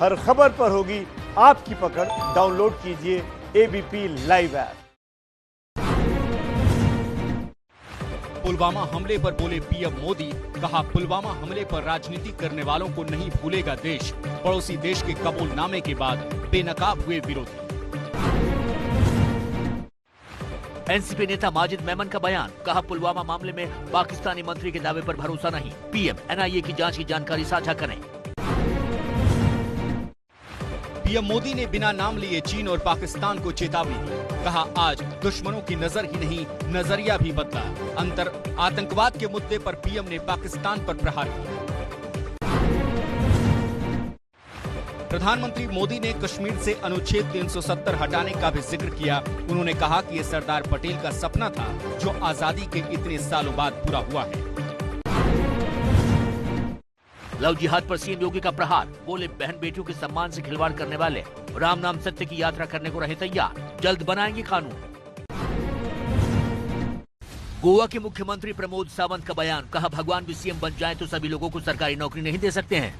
हर खबर पर होगी आपकी पकड़। डाउनलोड कीजिए एबीपी लाइव ऐप। पुलवामा हमले पर बोले पीएम मोदी, कहा पुलवामा हमले पर राजनीति करने वालों को नहीं भूलेगा देश। पड़ोसी देश के कबूलनामे के बाद बेनकाब हुए विरोधी। एनसीपी नेता माजिद मेमन का बयान, कहा पुलवामा मामले में पाकिस्तानी मंत्री के दावे पर भरोसा नहीं। पीएम एनआईए की जांच की जानकारी साझा करें। पीएम मोदी ने बिना नाम लिए चीन और पाकिस्तान को चेतावनी दी। कहा आज दुश्मनों की नजर ही नहीं, नजरिया भी बदला। अंतर आतंकवाद के मुद्दे पर पीएम ने पाकिस्तान पर प्रहार किया। प्रधानमंत्री मोदी ने कश्मीर से अनुच्छेद 370 हटाने का भी जिक्र किया। उन्होंने कहा कि ये सरदार पटेल का सपना था जो आजादी के इतने सालों बाद पूरा हुआ है। लव जिहाद पर सीएम योगी का प्रहार, बोले बहन बेटियों के सम्मान से खिलवाड़ करने वाले राम नाम सत्य की यात्रा करने को रहे तैयार, जल्द बनाएंगे कानून। गोवा के मुख्यमंत्री प्रमोद सावंत का बयान, कहा भगवान भी सीएम बन जाए तो सभी लोगों को सरकारी नौकरी नहीं दे सकते हैं।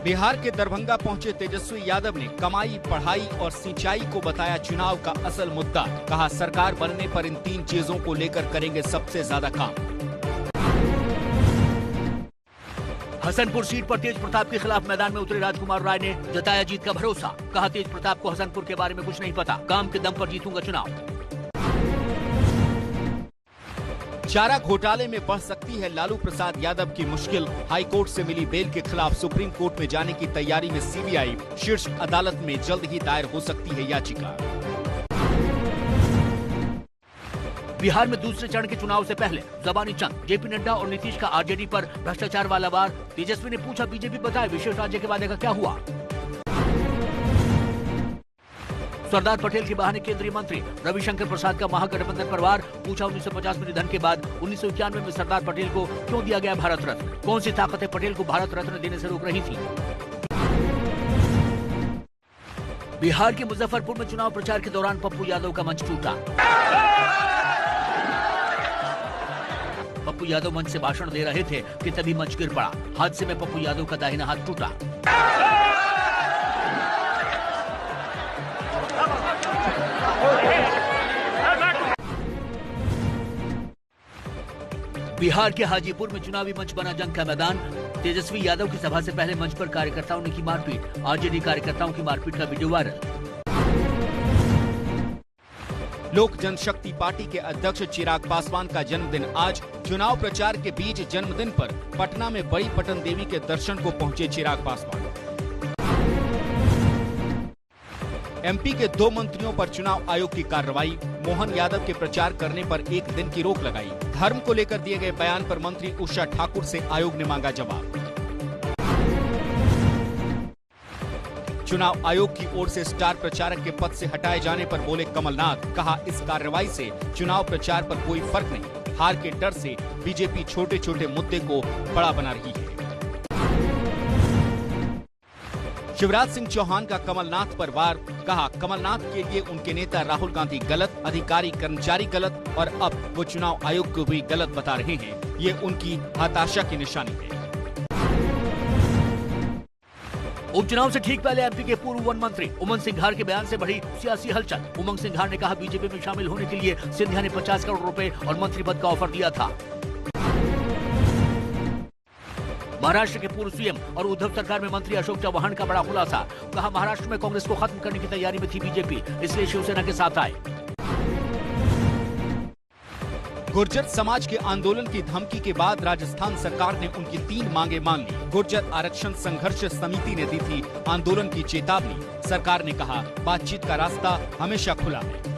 बिहार के दरभंगा पहुंचे तेजस्वी यादव ने कमाई, पढ़ाई और सिंचाई को बताया चुनाव का असल मुद्दा। कहा सरकार बनने पर इन 3 चीजों को लेकर करेंगे सबसे ज्यादा काम। हसनपुर सीट पर तेज प्रताप के खिलाफ मैदान में उतरे राजकुमार राय ने जताया जीत का भरोसा। कहा तेज प्रताप को हसनपुर के बारे में कुछ नहीं पता, काम के दम पर जीतूंगा चुनाव। चारा घोटाले में बढ़ सकती है लालू प्रसाद यादव की मुश्किल। हाईकोर्ट से मिली बेल के खिलाफ सुप्रीम कोर्ट में जाने की तैयारी में सीबीआई। शीर्ष अदालत में जल्द ही दायर हो सकती है याचिका। बिहार में दूसरे चरण के चुनाव से पहले जबानी जंग, जेपी नड्डा और नीतीश का आरजेडी पर भ्रष्टाचार वाला वार। तेजस्वी ने पूछा बीजेपी बताए विशेष राज्य के वादे का क्या हुआ। सरदार पटेल के बहाने केंद्रीय मंत्री रविशंकर प्रसाद का महागठबंधन पर वार। पूछा 1950 में निधन के बाद 1991 में सरदार पटेल को क्यों दिया गया भारत रत्न, कौन सी ताकतें पटेल को भारत रत्न देने से रोक रही थी। बिहार के मुजफ्फरपुर में चुनाव प्रचार के दौरान पप्पू यादव का मंच टूटा। पप्पू यादव मंच से भाषण दे रहे थे कि तभी मंच गिर पड़ा। हादसे में पप्पू यादव का दाहिना हाथ टूटा। बिहार के हाजीपुर में चुनावी मंच बना जंग का मैदान। तेजस्वी यादव की सभा से पहले मंच पर कार्यकर्ताओं ने की मारपीट। आरजेडी कार्यकर्ताओं की मारपीट का वीडियो वायरल। लोक जनशक्ति पार्टी के अध्यक्ष चिराग पासवान का जन्मदिन आज। चुनाव प्रचार के बीच जन्मदिन पर पटना में बड़ी पटन देवी के दर्शन को पहुंचे चिराग पासवान। एमपी के 2 मंत्रियों पर चुनाव आयोग की कार्रवाई। मोहन यादव के प्रचार करने पर 1 दिन की रोक लगाई। धर्म को लेकर दिए गए बयान पर मंत्री उषा ठाकुर से आयोग ने मांगा जवाब। चुनाव आयोग की ओर से स्टार प्रचारक के पद से हटाए जाने पर बोले कमलनाथ, कहा इस कार्रवाई से चुनाव प्रचार पर कोई फर्क नहीं। हार के डर से बीजेपी छोटे छोटे मुद्दे को बड़ा बना रही है। शिवराज सिंह चौहान का कमलनाथ पर वार। कहा कमलनाथ के लिए उनके नेता राहुल गांधी गलत, अधिकारी कर्मचारी गलत और अब वो चुनाव आयोग को भी गलत बता रहे हैं। ये उनकी हताशा की निशानी है। उपचुनाव से ठीक पहले एमपी के पूर्व वन मंत्री उमंग सिंघार के बयान से बढ़ी सियासी हलचल। उमंग सिंघार ने कहा बीजेपी में शामिल होने के लिए सिंधिया ने 50 करोड़ रुपए और मंत्री पद का ऑफर दिया था। महाराष्ट्र के पूर्व सीएम और उद्धव सरकार में मंत्री अशोक चव्हाण का बड़ा खुलासा। कहा महाराष्ट्र में कांग्रेस को खत्म करने की तैयारी में थी बीजेपी, इसलिए शिवसेना के साथ आए। गुर्जर समाज के आंदोलन की धमकी के बाद राजस्थान सरकार ने उनकी 3 मांगे मान ली। गुर्जर आरक्षण संघर्ष समिति ने दी थी आंदोलन की चेतावनी। सरकार ने कहा बातचीत का रास्ता हमेशा खुला है।